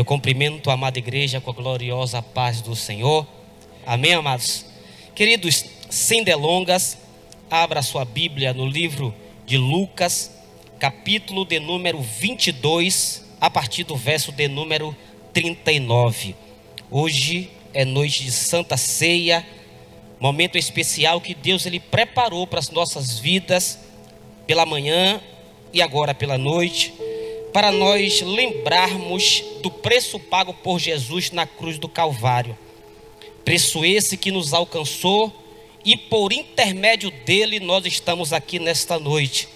Eu cumprimento a amada igreja com a gloriosa paz do Senhor. Amém, amados? Queridos, sem delongas, abra sua Bíblia no livro de Lucas, capítulo de número 22, a partir do verso de número 39. Hoje é noite de Santa Ceia, momento especial que Deus ele preparou para as nossas vidas, pela manhã e agora pela noite, para nós lembrarmos do preço pago por Jesus na cruz do Calvário. Preço esse que nos alcançou e por intermédio dele nós estamos aqui nesta noite,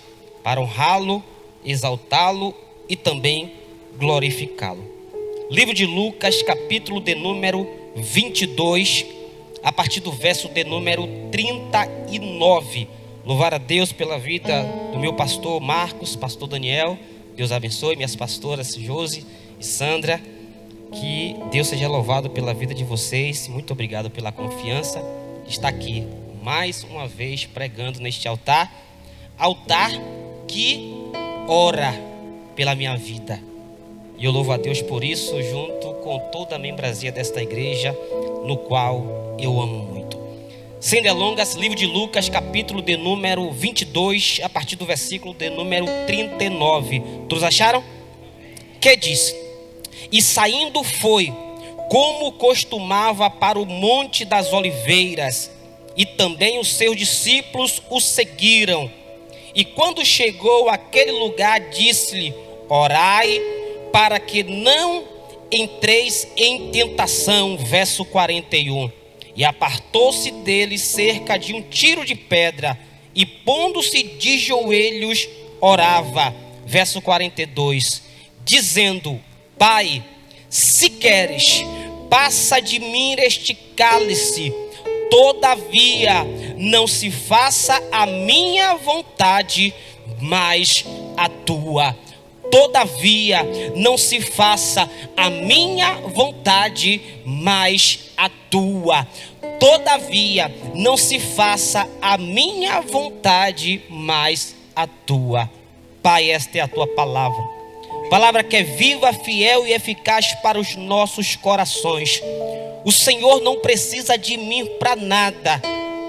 para honrá-lo, exaltá-lo e também glorificá-lo. Livro de Lucas, capítulo de número 22, a partir do verso de número 39. Louvar a Deus pela vida do meu pastor Marcos, pastor Daniel. Deus abençoe minhas pastoras Josi e Sandra. Que Deus seja louvado pela vida de vocês. Muito obrigado pela confiança de estar aqui mais uma vez pregando neste altar. Altar que ora pela minha vida. E eu louvo a Deus por isso, junto com toda a membresia desta igreja, no qual eu amo muito. Sem delongas, livro de Lucas, capítulo de número 22, a partir do versículo de número 39. Todos acharam? Que diz: E saindo foi, como costumava, para o Monte das Oliveiras, e também os seus discípulos o seguiram. E quando chegou àquele lugar, disse-lhe: Orai para que não entreis em tentação. Verso 41. E apartou-se dele cerca de um tiro de pedra, e pondo-se de joelhos, orava. Verso 42. Dizendo: Pai, se queres, passa de mim este cálice, todavia não se faça a minha vontade, mas a tua. Todavia não se faça a minha vontade, mas a tua. Todavia não se faça a minha vontade, mas a tua. Pai, esta é a tua palavra. Palavra que é viva, fiel e eficaz para os nossos corações. O Senhor não precisa de mim para nada,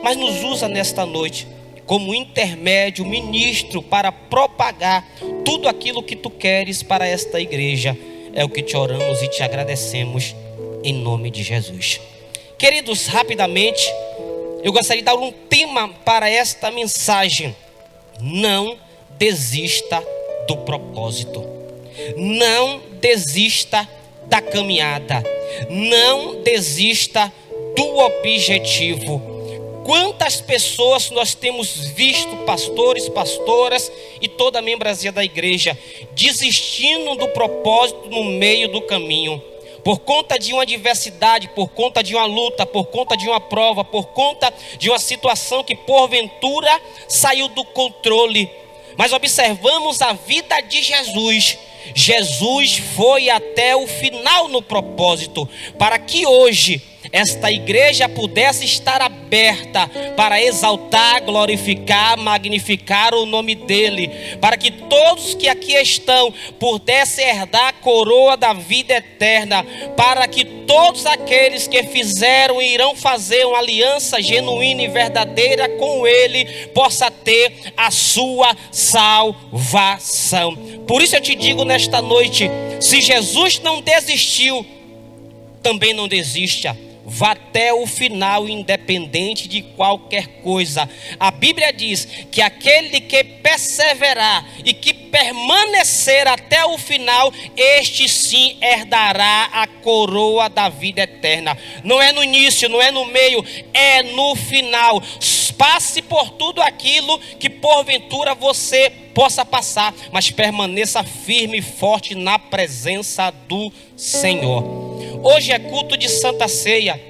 mas nos usa nesta noite como intermédio, ministro, para propagar tudo aquilo que tu queres para esta igreja. É o que te oramos e te agradecemos em nome de Jesus. Queridos, rapidamente, eu gostaria de dar um tema para esta mensagem. Não desista do propósito. Não desista da caminhada. Não desista do objetivo. Quantas pessoas nós temos visto, pastores, pastoras e toda a membresia da igreja, desistindo do propósito no meio do caminho, por conta de uma adversidade, por conta de uma luta, por conta de uma prova, por conta de uma situação que porventura saiu do controle. Mas observamos a vida de Jesus. Jesus foi até o final no propósito, para que hoje esta igreja pudesse estar aberta para exaltar, glorificar, magnificar o nome dele, para que todos que aqui estão pudessem herdar a coroa da vida eterna, para que todos aqueles que fizeram e irão fazer uma aliança genuína e verdadeira com ele, possa ter a sua salvação. Por isso eu te digo nesta noite, se Jesus não desistiu, também não desista. Vá até o final, independente de qualquer coisa. A Bíblia diz que aquele que perseverar e que permanecer até o final, este sim herdará a coroa da vida eterna. Não é no início, não é no meio, é no final. Passe por tudo aquilo que porventura você possa passar, mas permaneça firme e forte na presença do Senhor. Hoje é culto de Santa Ceia.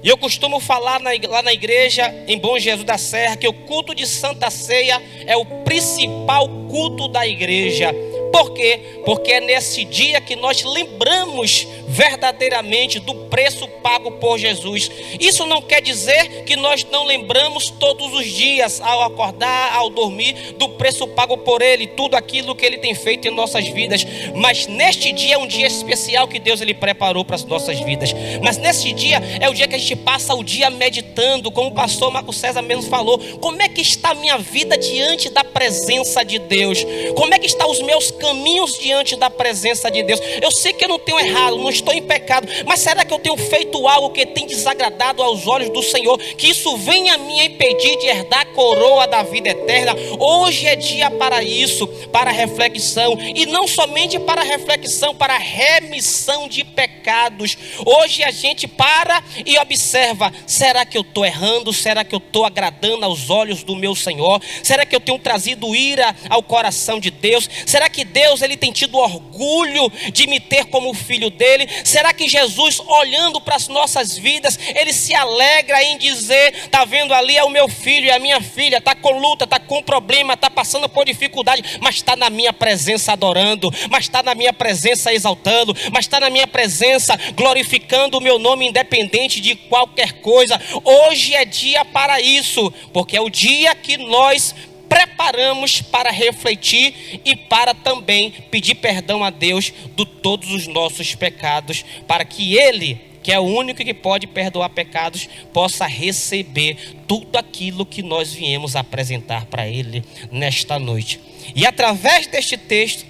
E eu costumo falar lá na igreja em Bom Jesus da Serra que o culto de Santa Ceia é o principal culto da igreja. Por quê? Porque é nesse dia que nós lembramos verdadeiramente do preço pago por Jesus. Isso não quer dizer que nós não lembramos todos os dias, ao acordar, ao dormir, do preço pago por Ele, tudo aquilo que Ele tem feito em nossas vidas. Mas neste dia é um dia especial que Deus Ele preparou para as nossas vidas. Mas neste dia é o dia que a gente passa o dia meditando, como o pastor Marco César mesmo falou. Como é que está a minha vida diante da presença de Deus? Como é que estão os meus caminhos diante da presença de Deus? Eu sei que eu não tenho errado, não estou em pecado, mas será que eu tenho feito algo que tem desagradado aos olhos do Senhor, que isso venha a me impedir de herdar a coroa da vida eterna? Hoje é dia para isso, para reflexão, e não somente para reflexão, para remissão de pecados. Hoje a gente para e observa: será que eu estou errando? Será que eu estou agradando aos olhos do meu Senhor? Será que eu tenho trazido ira ao coração de Deus? Será que Deus Ele tem tido orgulho de me ter como filho dele? Será que Jesus, olhando para as nossas vidas, Ele se alegra em dizer: está vendo ali é o meu filho e a minha filha, está com luta, está com problema, está passando por dificuldade, mas está na minha presença adorando, mas está na minha presença exaltando, mas está na minha presença glorificando o meu nome, independente de qualquer coisa. Hoje é dia para isso, porque é o dia que nós preparamos para refletir e para também pedir perdão a Deus de todos os nossos pecados, para que Ele, que é o único que pode perdoar pecados, possa receber tudo aquilo que nós viemos apresentar para Ele nesta noite. E através deste texto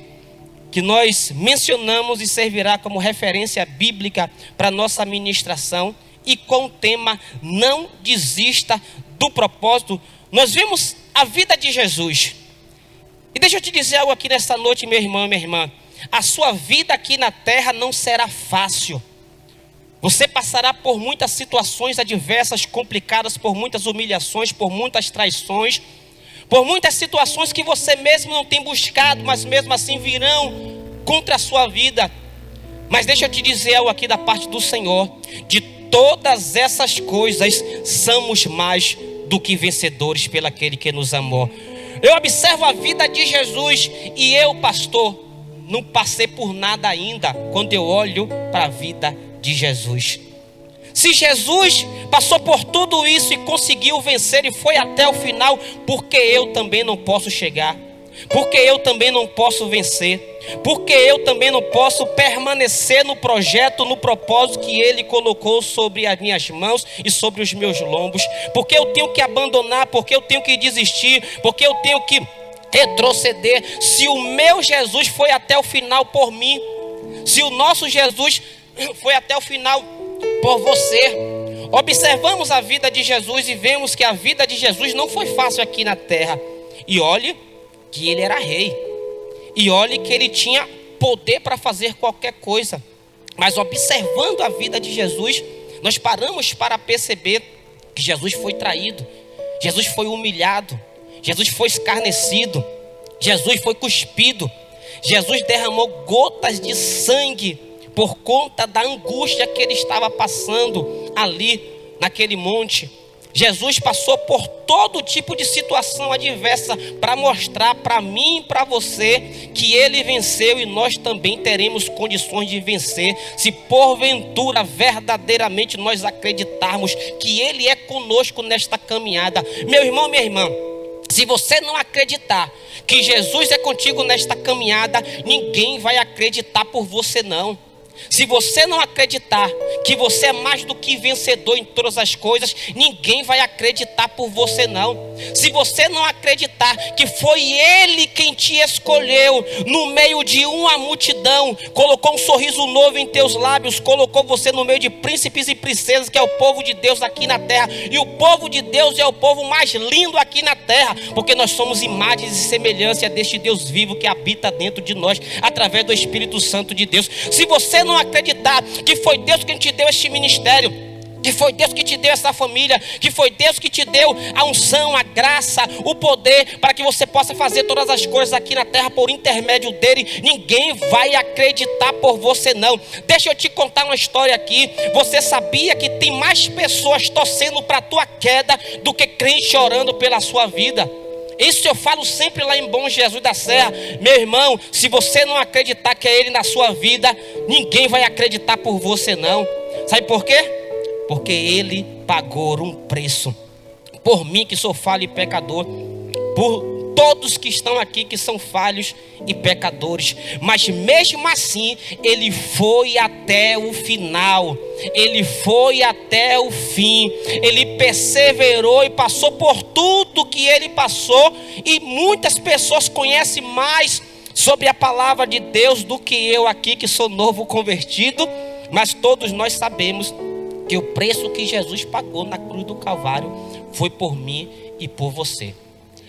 que nós mencionamos e servirá como referência bíblica para nossa ministração, e com o tema não desista do propósito, nós vimos a vida de Jesus. E deixa eu te dizer algo aqui nessa noite, meu irmão e minha irmã: a sua vida aqui na terra não será fácil. Você passará por muitas situações adversas, complicadas, por muitas humilhações, por muitas traições, por muitas situações que você mesmo não tem buscado, mas mesmo assim virão contra a sua vida. Mas deixa eu te dizer algo aqui da parte do Senhor: de todas essas coisas somos mais do que vencedores pelo aquele que nos amou. Eu observo a vida de Jesus e eu, pastor, não passei por nada ainda quando eu olho para a vida de Jesus. Se Jesus passou por tudo isso e conseguiu vencer e foi até o final, porque eu também não posso chegar? Porque eu também não posso vencer? Porque eu também não posso permanecer no projeto, no propósito que Ele colocou sobre as minhas mãos e sobre os meus lombos? Porque eu tenho que abandonar? Porque eu tenho que desistir? Porque eu tenho que retroceder? Se o meu Jesus foi até o final por mim, se o nosso Jesus foi até o final por você. Observamos a vida de Jesus e vemos que a vida de Jesus não foi fácil aqui na terra. E olhe que Ele era rei, e olhe que Ele tinha poder para fazer qualquer coisa. Mas observando a vida de Jesus, nós paramos para perceber que Jesus foi traído, Jesus foi humilhado, Jesus foi escarnecido, Jesus foi cuspido, Jesus derramou gotas de sangue por conta da angústia que Ele estava passando ali naquele monte. Jesus passou por todo tipo de situação adversa para mostrar para mim e para você que Ele venceu, e nós também teremos condições de vencer, se porventura verdadeiramente nós acreditarmos que Ele é conosco nesta caminhada. Meu irmão, minha irmã, se você não acreditar que Jesus é contigo nesta caminhada, ninguém vai acreditar por você não. Se você não acreditar que você é mais do que vencedor em todas as coisas, ninguém vai acreditar por você não. Se você não acreditar que foi Ele quem te escolheu no meio de uma multidão, colocou um sorriso novo em teus lábios, colocou você no meio de príncipes e princesas, que é o povo de Deus aqui na terra. E o povo de Deus é o povo mais lindo aqui na terra, porque nós somos imagens e semelhança deste Deus vivo que habita dentro de nós, através do Espírito Santo de Deus. Se você não acreditar que foi Deus quem te deu este ministério, que foi Deus que te deu essa família, que foi Deus que te deu a unção, a graça, o poder para que você possa fazer todas as coisas aqui na terra por intermédio dele, ninguém vai acreditar por você não. Deixa eu te contar uma história aqui. Você sabia que tem mais pessoas torcendo para a tua queda do que crentes orando pela sua vida? Isso eu falo sempre lá em Bom Jesus da Serra. Meu irmão, se você não acreditar que é Ele na sua vida, ninguém vai acreditar por você não. Sabe por quê? Porque Ele pagou um preço por mim que sou falho e pecador, por todos que estão aqui que são falhos e pecadores, mas mesmo assim Ele foi até o final, Ele foi até o fim, Ele perseverou e passou por tudo que Ele passou. E muitas pessoas conhecem mais sobre a palavra de Deus do que eu aqui que sou novo convertido, mas todos nós sabemos que o preço que Jesus pagou na cruz do Calvário foi por mim e por você.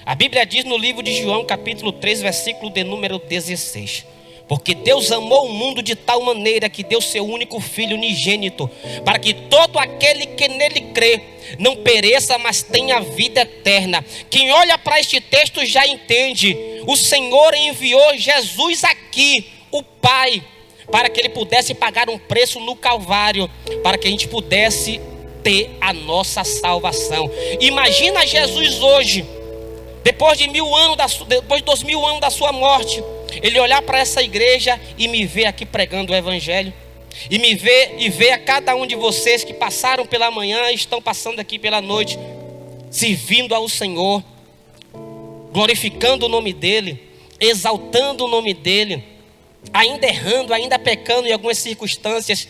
A Bíblia diz no livro de João, capítulo 3, versículo de número 16: porque Deus amou o mundo de tal maneira que deu seu único Filho unigênito, para que todo aquele que nele crê não pereça, mas tenha vida eterna. Quem olha para este texto já entende. O Senhor enviou Jesus aqui, o Pai, para que Ele pudesse pagar um preço no Calvário, para que a gente pudesse ter a nossa salvação. Imagina Jesus hoje, depois de 2000 anos da sua morte, Ele olhar para essa igreja e me ver aqui pregando o Evangelho, e me ver e ver a cada um de vocês que passaram pela manhã e estão passando aqui pela noite, servindo ao Senhor, glorificando o nome dEle, exaltando o nome dEle, ainda errando, ainda pecando em algumas circunstâncias,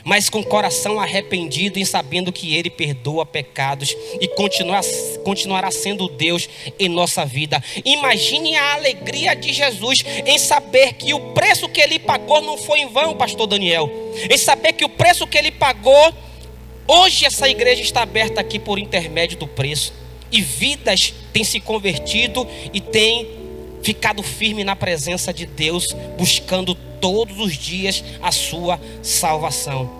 mas com o coração arrependido e sabendo que Ele perdoa pecados e continuará sendo Deus em nossa vida. Imagine a alegria de Jesus em saber que o preço que Ele pagou não foi em vão, pastor Daniel. Em saber que o preço que Ele pagou, hoje essa igreja está aberta aqui por intermédio do preço. E vidas têm se convertido e têm ficado firme na presença de Deus, buscando todos os dias a sua salvação.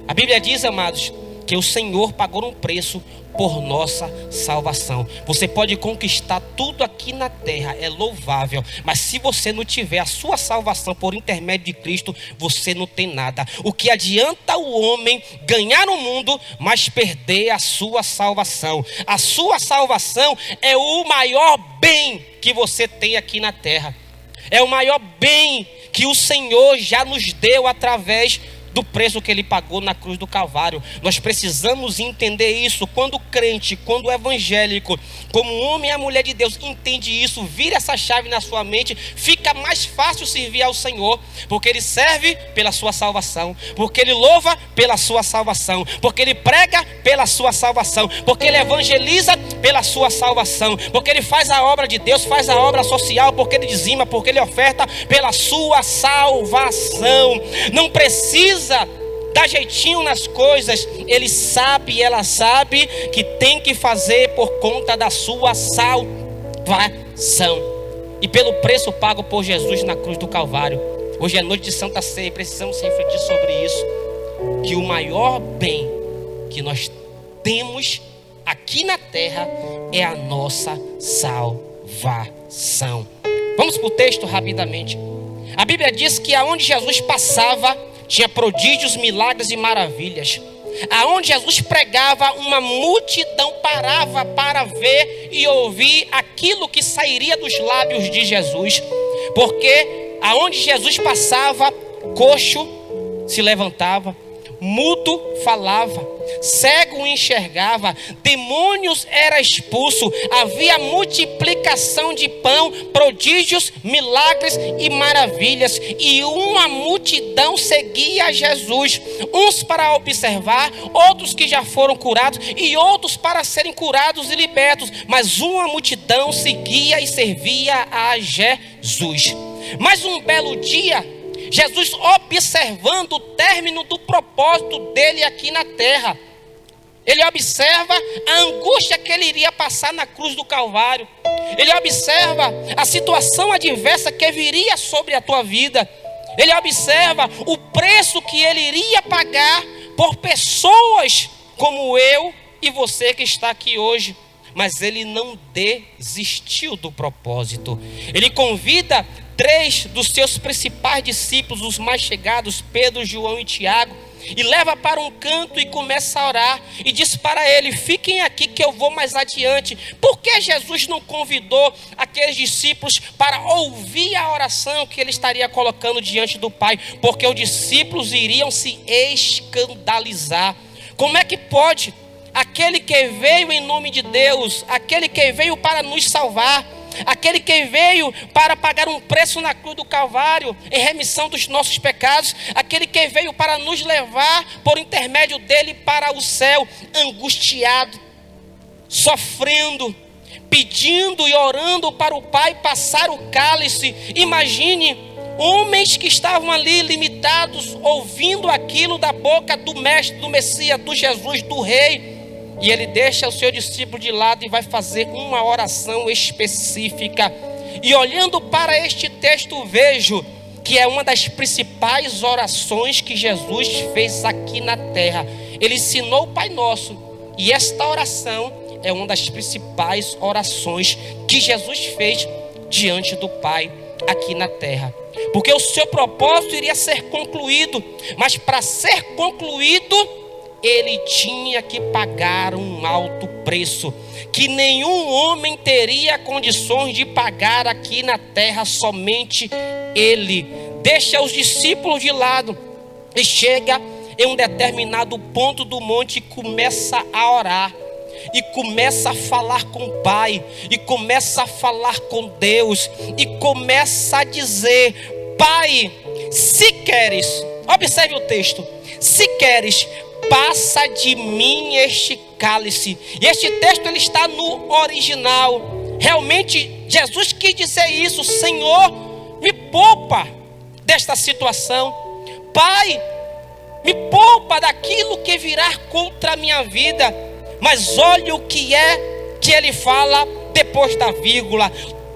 A Bíblia diz, amados, que o Senhor pagou um preço por nossa salvação. Você pode conquistar tudo aqui na terra, é louvável, mas se você não tiver a sua salvação por intermédio de Cristo, você não tem nada. O que adianta o homem ganhar o mundo, mas perder a sua salvação? A sua salvação é o maior bem que você tem aqui na terra. É o maior bem que o Senhor já nos deu através do preço que Ele pagou na cruz do Calvário. Nós precisamos entender isso. Quando o crente, quando o evangélico, como o homem e a mulher de Deus entende isso, vira essa chave na sua mente, fica mais fácil servir ao Senhor, porque Ele serve pela sua salvação, porque Ele louva pela sua salvação, porque Ele prega pela sua salvação, porque Ele evangeliza pela sua salvação, porque Ele faz a obra de Deus, faz a obra social, porque Ele dizima, porque Ele oferta pela sua salvação. Não precisa dar jeitinho nas coisas. Ele sabe e ela sabe que tem que fazer por conta da sua salvação e pelo preço pago por Jesus na cruz do Calvário. Hoje é noite de Santa Ceia, precisamos refletir sobre isso, que o maior bem que nós temos aqui na terra é a nossa salvação. Vamos para o texto rapidamente. A Bíblia diz que aonde Jesus passava tinha prodígios, milagres e maravilhas. Aonde Jesus pregava, uma multidão parava para ver e ouvir aquilo que sairia dos lábios de Jesus. Porque aonde Jesus passava, coxo se levantava, mudo falava, cego enxergava, demônios era expulso, havia multiplicação de pão, prodígios, milagres e maravilhas, e uma multidão seguia Jesus, uns para observar, outros que já foram curados e outros para serem curados e libertos, mas uma multidão seguia e servia a Jesus. Mas um belo dia, Jesus, observando o término do propósito dele aqui na terra, ele observa a angústia que ele iria passar na cruz do Calvário. Ele observa a situação adversa que viria sobre a tua vida. Ele observa o preço que ele iria pagar por pessoas como eu e você que está aqui hoje. Mas ele não desistiu do propósito. Ele convida 3 dos seus principais discípulos, os mais chegados, Pedro, João e Tiago, e leva para um canto e começa a orar. E diz para ele: fiquem aqui que eu vou mais adiante. Por que Jesus não convidou aqueles discípulos para ouvir a oração que ele estaria colocando diante do Pai? Porque os discípulos iriam se escandalizar. Como é que pode aquele que veio em nome de Deus, aquele que veio para nos salvar, aquele que veio para pagar um preço na cruz do Calvário, em remissão dos nossos pecados, aquele que veio para nos levar por intermédio dele para o céu, angustiado, sofrendo, pedindo e orando para o Pai passar o cálice. Imagine homens que estavam ali limitados, ouvindo aquilo da boca do Mestre, do Messias, do Jesus, do Rei. E ele deixa o seu discípulo de lado e vai fazer uma oração específica. E olhando para este texto, vejo que é uma das principais orações que Jesus fez aqui na terra. Ele ensinou o Pai Nosso. E esta oração é uma das principais orações que Jesus fez diante do Pai aqui na terra. Porque o seu propósito iria ser concluído. Mas para ser concluído, ele tinha que pagar um alto preço, que nenhum homem teria condições de pagar aqui na terra, somente ele. Deixa os discípulos de lado e chega em um determinado ponto do monte e começa a orar. E começa a falar com o Pai, e começa a falar com Deus, e começa a dizer: Pai, se queres, observe o texto, se queres, passa de mim este cálice. E este texto ele está no original. Realmente Jesus quis dizer isso: Senhor, me poupa desta situação. Pai, me poupa daquilo que virá contra a minha vida. Mas olha o que é que ele fala depois da vírgula: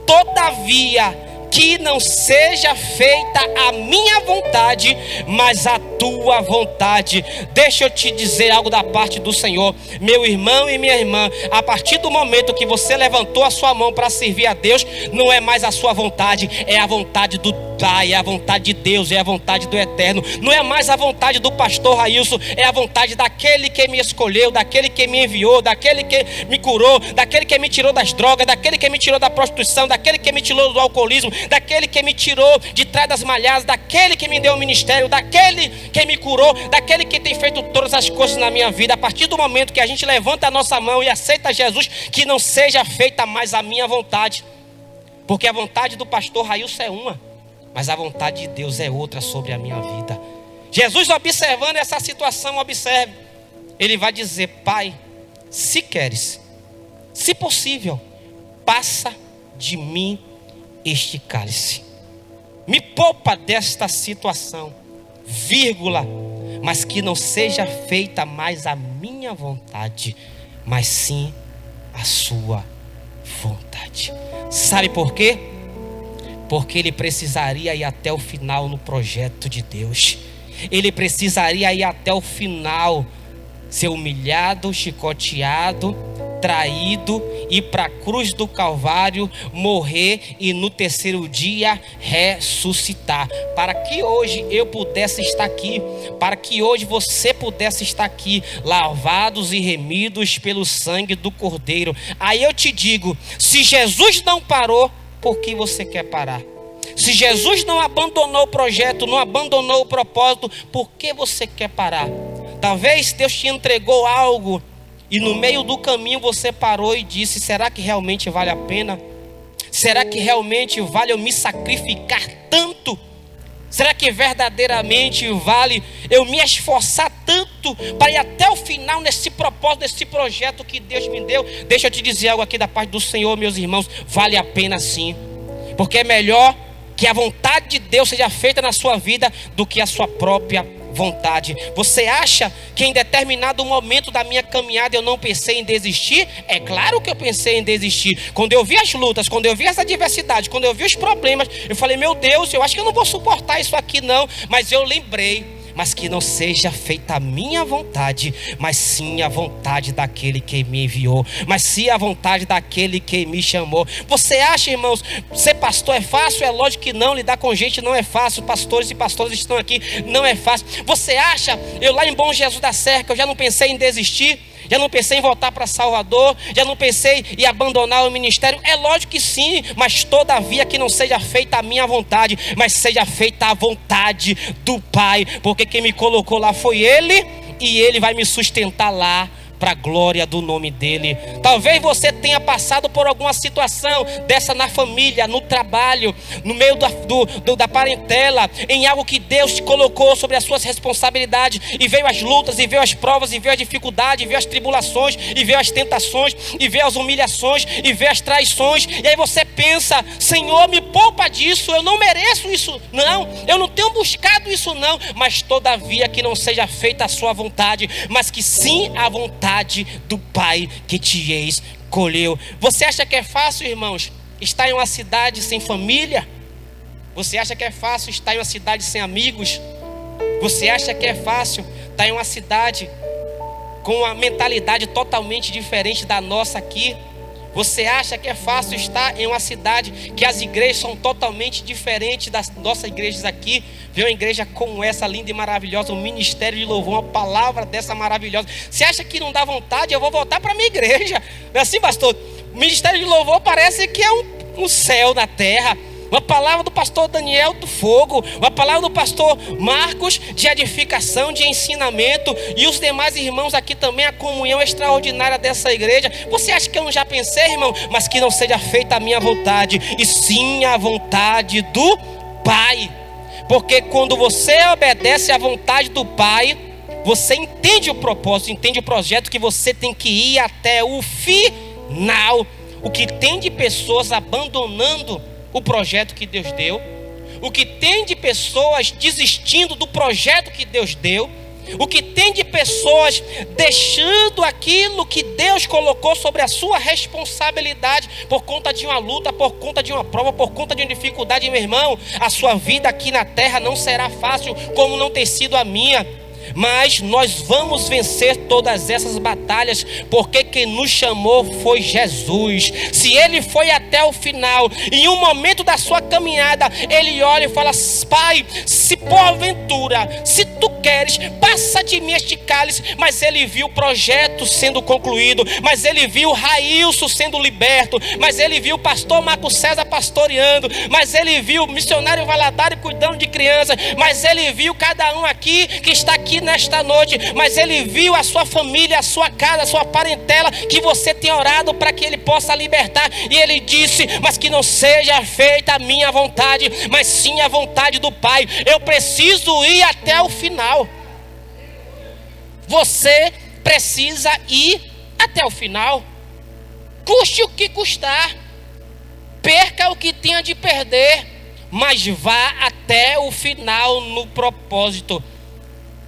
todavia, que não seja feita a minha vontade, mas a tua vontade. Deixa eu te dizer algo da parte do Senhor, meu irmão e minha irmã. A partir do momento que você levantou a sua mão para servir a Deus, não é mais a sua vontade, é a vontade do Pai, é a vontade de Deus, é a vontade do Eterno. Não é mais a vontade do pastor Railson, é a vontade daquele que me escolheu, daquele que me enviou, daquele que me curou, daquele que me tirou das drogas, daquele que me tirou da prostituição, daquele que me tirou do alcoolismo, daquele que me tirou de trás das malhadas, daquele que me deu o ministério, daquele que me curou, daquele que tem feito todas as coisas na minha vida. A partir do momento que a gente levanta a nossa mão e aceita Jesus, que não seja feita mais a minha vontade, porque a vontade do pastor Railson é uma, mas a vontade de Deus é outra sobre a minha vida. Jesus, observando essa situação, observe, ele vai dizer: Pai, se queres, se possível, passa de mim este cálice. Me poupa desta situação, vírgula, mas que não seja feita mais a minha vontade, mas sim a sua vontade. Sabe por quê? Porque ele precisaria ir até o final no projeto de Deus. Ele precisaria ir até o final, ser humilhado, chicoteado, traído, ir para a cruz do Calvário, morrer e no terceiro dia ressuscitar. Para que hoje eu pudesse estar aqui, para que hoje você pudesse estar aqui, lavados e remidos pelo sangue do Cordeiro. Aí eu te digo, se Jesus não parou, por que você quer parar? Se Jesus não abandonou o projeto, não abandonou o propósito, por que você quer parar? Talvez Deus te entregou algo e no meio do caminho você parou e disse: será que realmente vale a pena? Será que realmente vale eu me sacrificar tanto? Será que verdadeiramente vale eu me esforçar tanto para ir até o final nesse propósito, nesse projeto que Deus me deu? Deixa eu te dizer algo aqui da parte do Senhor, meus irmãos. Vale a pena sim, porque é melhor que a vontade de Deus seja feita na sua vida do que a sua própria vontade. Você acha que em determinado momento da minha caminhada eu não pensei em desistir? É claro que eu pensei em desistir. Quando eu vi as lutas, quando eu vi as adversidades, quando eu vi os problemas, eu falei: meu Deus, eu acho que eu não vou suportar isso aqui não. Mas eu lembrei mas que não seja feita a minha vontade, mas sim a vontade daquele que me enviou, mas sim a vontade daquele que me chamou. Você acha, irmãos, ser pastor é fácil? É lógico que não. Lidar com gente não é fácil. Pastores e pastoras estão aqui, não é fácil. Você acha, eu lá em Bom Jesus da Serra, que eu já não pensei em desistir? Já não pensei em voltar para Salvador? Já não pensei em abandonar o ministério? É lógico que sim, mas todavia que não seja feita a minha vontade, mas seja feita a vontade do Pai, porque quem me colocou lá foi Ele, e Ele vai me sustentar lá, para a glória do nome dele. Talvez você tenha passado por alguma situação dessa na família, no trabalho, no meio da parentela, em algo que Deus te colocou sobre as suas responsabilidades, e veio as lutas, e veio as provas, e veio a dificuldade, e veio as tribulações, e veio as tentações, e veio as humilhações, e veio as traições, e aí você pensa: Senhor, me poupa disso, eu não mereço isso, não, eu não tenho buscado isso não, mas todavia que não seja feita a sua vontade, mas que sim a vontade do Pai que te escolheu. Você acha que é fácil, irmãos, estar em uma cidade sem família? Você acha que é fácil estar em uma cidade sem amigos? Você acha que é fácil estar em uma cidade com uma mentalidade totalmente diferente da nossa aqui? Você acha que é fácil estar em uma cidade que as igrejas são totalmente diferentes das nossas igrejas aqui? Ver uma igreja como essa, linda e maravilhosa, um ministério de louvor, uma palavra dessa maravilhosa. Você acha que não dá vontade? Eu vou voltar para a minha igreja. Não é assim, pastor? O ministério de louvor parece que é um céu na terra. Uma palavra do pastor Daniel do fogo, uma palavra do pastor Marcos de edificação, de ensinamento, e os demais irmãos aqui também, a comunhão extraordinária dessa igreja. Você acha que eu não já pensei, irmão? Mas que não seja feita a minha vontade, e sim a vontade do Pai. Porque quando você obedece à vontade do Pai, você entende o propósito, entende o projeto, que você tem que ir até o final. O que tem de pessoas abandonando o projeto que Deus deu, o que tem de pessoas desistindo do projeto que Deus deu, o que tem de pessoas deixando aquilo que Deus colocou sobre a sua responsabilidade, por conta de uma luta, por conta de uma prova, por conta de uma dificuldade. Meu irmão, a sua vida aqui na terra não será fácil, como não tem sido a minha, mas nós vamos vencer todas essas batalhas, porque quem nos chamou foi Jesus. Se ele foi até o final, em um momento da sua caminhada, ele olha e fala: Pai, se porventura, se tu queres, passa de mim este cálice. Mas ele viu o projeto sendo concluído, mas ele viu o Railson sendo liberto, mas ele viu o pastor Marco César pastoreando, mas ele viu o missionário Valadares cuidando de crianças, mas ele viu cada um aqui que está aqui nesta noite, mas ele viu a sua família, a sua casa, a sua parentela, que você tem orado para que ele possa libertar, e ele disse: mas que não seja feita a minha vontade, mas sim a vontade do Pai. Eu preciso ir até o final. Você precisa ir até o final, custe o que custar, perca o que tenha de perder, mas vá até o final no propósito.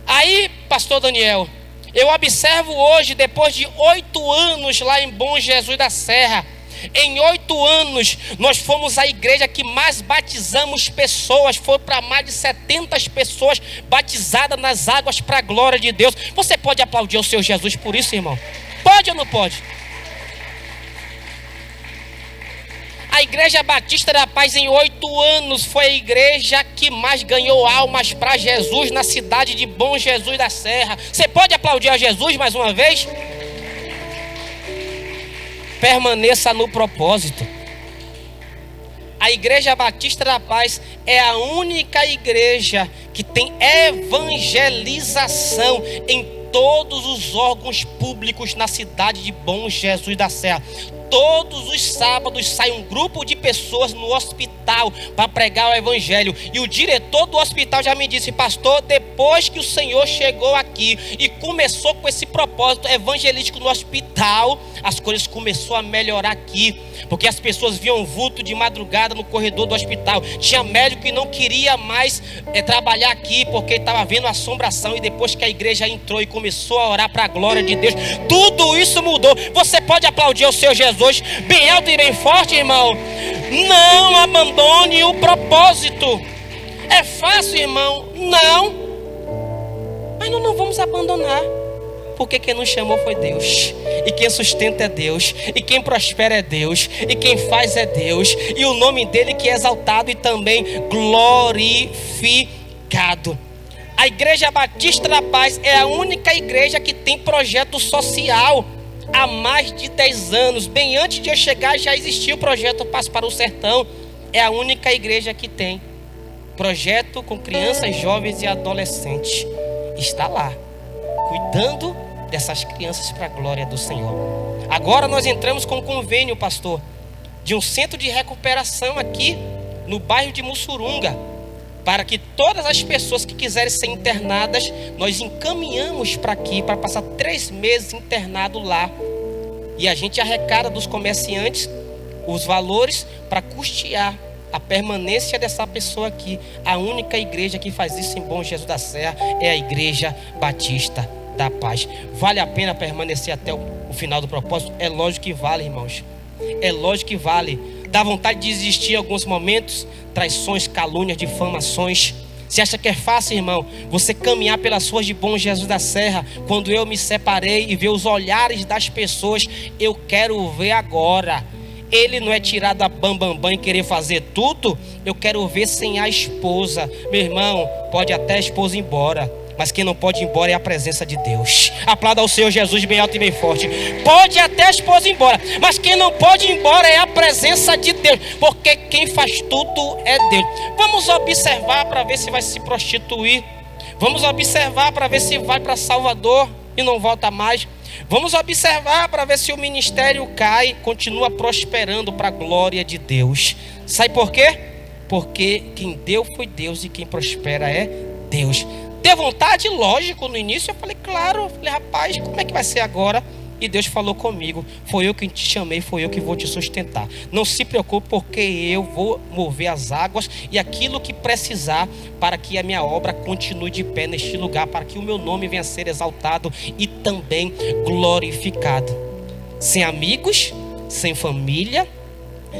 Aí, pastor Daniel, eu observo hoje, depois de 8 anos lá em Bom Jesus da Serra, em 8 anos nós fomos a igreja que mais batizamos pessoas. Foi para mais de 70 pessoas batizadas nas águas, para a glória de Deus. Você pode aplaudir o seu Jesus por isso, irmão? Pode ou não pode? A Igreja Batista da Paz, em 8 anos, foi a igreja que mais ganhou almas para Jesus na cidade de Bom Jesus da Serra. Você pode aplaudir a Jesus mais uma vez? Permaneça no propósito. A Igreja Batista da Paz é a única igreja que tem evangelização em todos os órgãos públicos na cidade de Bom Jesus da Serra. Todos os sábados sai um grupo de pessoas no hospital para pregar o evangelho. E o diretor do hospital já me disse: pastor, depois que o senhor chegou aqui e começou com esse propósito evangelístico no hospital, as coisas começaram a melhorar aqui, porque as pessoas viam vulto de madrugada no corredor do hospital. Tinha médico que não queria mais trabalhar aqui, porque estava vendo assombração. E depois que a igreja entrou e começou a orar para a glória de Deus, tudo isso mudou. Você pode aplaudir o seu Jesus bem alto e bem forte, irmão? Não abandone o propósito. É fácil, irmão? Não. nós não vamos abandonar. Porque quem nos chamou foi Deus, e quem sustenta é Deus, e quem prospera é Deus, e quem faz é Deus, e o nome dele que é exaltado e também glorificado. A Igreja Batista da Paz é a única igreja que tem projeto social há mais de 10 anos. Bem antes de eu chegar já existia o projeto Paz para o Sertão. É a única igreja que tem projeto com crianças, jovens e adolescentes. Está lá, cuidando dessas crianças para a glória do Senhor. Agora nós entramos com um convênio, pastor, de um centro de recuperação aqui no bairro de Mussurunga, para que todas as pessoas que quiserem ser internadas, nós encaminhamos para aqui, para passar 3 meses internado lá. E a gente arrecada dos comerciantes os valores para custear a permanência dessa pessoa aqui. A única igreja que faz isso em Bom Jesus da Serra é a Igreja Batista da Paz. Vale a pena permanecer até o final do propósito? É lógico que vale, irmãos. É lógico que vale. Dá vontade de desistir em alguns momentos. Traições, calúnias, difamações. Você acha que é fácil, irmão, você caminhar pelas ruas de Bom Jesus da Serra? Quando eu me separei e ver os olhares das pessoas, eu quero ver agora. Ele não é tirado a bambambam e querer fazer tudo. Eu quero ver sem a esposa. Meu irmão, pode até a esposa ir embora, mas quem não pode ir embora é a presença de Deus. Aplauda ao Senhor Jesus bem alto e bem forte. Pode até a esposa ir embora, mas quem não pode ir embora é a presença de Deus, porque quem faz tudo é Deus. Vamos observar para ver se vai se prostituir. Vamos observar para ver se vai para Salvador e não volta mais. Vamos observar para ver se o ministério cai, continua prosperando para a glória de Deus. Sabe por quê? Porque quem deu foi Deus e quem prospera é Deus. Deu vontade? Lógico, no início eu falei, claro. Eu falei, rapaz, como é que vai ser agora? E Deus falou comigo, foi eu que te chamei, foi eu que vou te sustentar. Não se preocupe, porque eu vou mover as águas e aquilo que precisar para que a minha obra continue de pé neste lugar, para que o meu nome venha a ser exaltado e também glorificado. Sem amigos, sem família,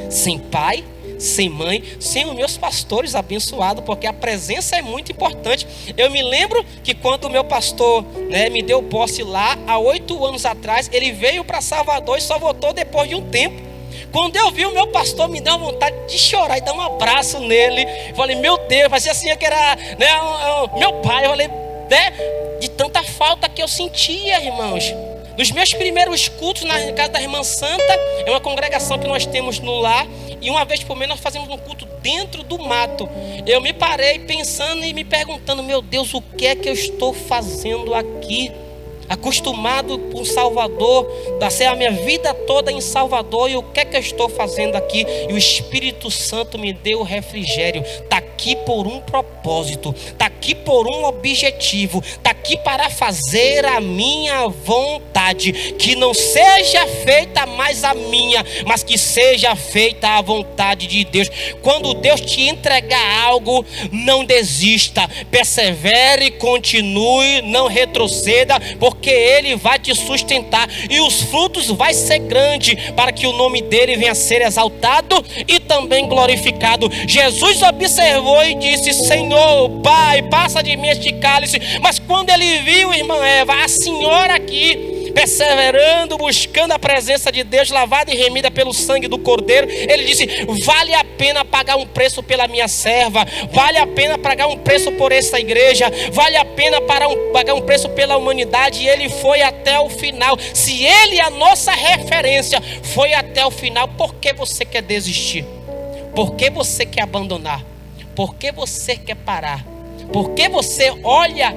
sem pai, sem mãe, sem os meus pastores abençoados, porque a presença é muito importante. Eu me lembro que quando o meu pastor, me deu posse lá, há 8 anos atrás, ele veio para Salvador e só voltou depois de um tempo. Quando eu vi o meu pastor, me deu vontade de chorar e dar um abraço nele. Falei, meu Deus, parecia assim que era meu pai. Eu falei, de tanta falta que eu sentia, irmãos. Nos meus primeiros cultos na casa da Irmã Santa, é uma congregação que nós temos no lar, e uma vez por mês nós fazemos um culto dentro do mato. Eu me parei pensando e me perguntando, meu Deus, o que é que eu estou fazendo aqui? Acostumado com Salvador, passei a minha vida toda em Salvador, e o que é que eu estou fazendo aqui? E o Espírito Santo me deu o refrigério. Está aqui por um propósito, está aqui por um objetivo, está aqui para fazer a minha vontade, que não seja feita mais a minha, mas que seja feita a vontade de Deus. Quando Deus te entregar algo, não desista, persevere, continue, não retroceda, porque Ele vai te sustentar e os frutos vai ser grande, para que o nome dele venha a ser exaltado e também glorificado. Jesus observou e disse, Senhor, Pai, passa de mim este cálice. Mas quando ele viu, irmã Eva, a senhora aqui, perseverando, buscando a presença de Deus, lavada e remida pelo sangue do Cordeiro, ele disse, vale a pena pagar um preço pela minha serva, vale a pena pagar um preço por essa igreja, vale a pena pagar um preço pela humanidade. E ele foi até o final. Se ele, a nossa referência, foi até o final, por que você quer desistir? Por que você quer abandonar? Por que você quer parar? Por que você olha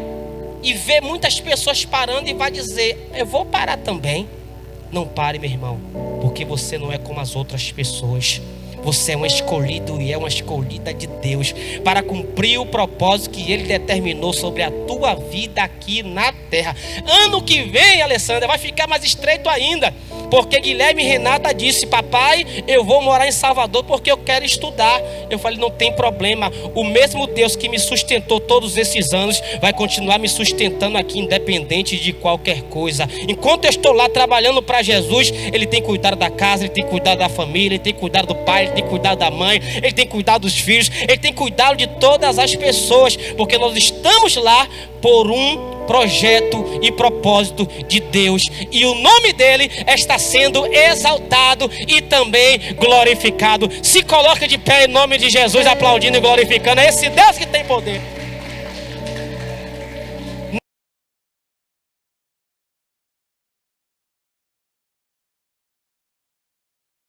e vê muitas pessoas parando e vai dizer, eu vou parar também? Não pare, meu irmão, porque você não é como as outras pessoas. Você é um escolhido e é uma escolhida de Deus para cumprir o propósito que Ele determinou sobre a tua vida aqui na terra. Ano que vem, Alessandra, vai ficar mais estreito ainda, porque Guilherme e Renata disse, papai, eu vou morar em Salvador porque eu quero estudar. Eu falei, não tem problema, o mesmo Deus que me sustentou todos esses anos vai continuar me sustentando aqui, independente de qualquer coisa. Enquanto eu estou lá trabalhando para Jesus, Ele tem cuidado da casa, Ele tem cuidado da família, Ele tem cuidado do pai, Ele tem cuidado da mãe, Ele tem cuidado dos filhos, Ele tem cuidado de todas as pessoas, porque nós estamos lá por um projeto e propósito de Deus. E o nome dele está sendo exaltado e também glorificado. Se coloca de pé em nome de Jesus, aplaudindo e glorificando. É esse Deus que tem poder.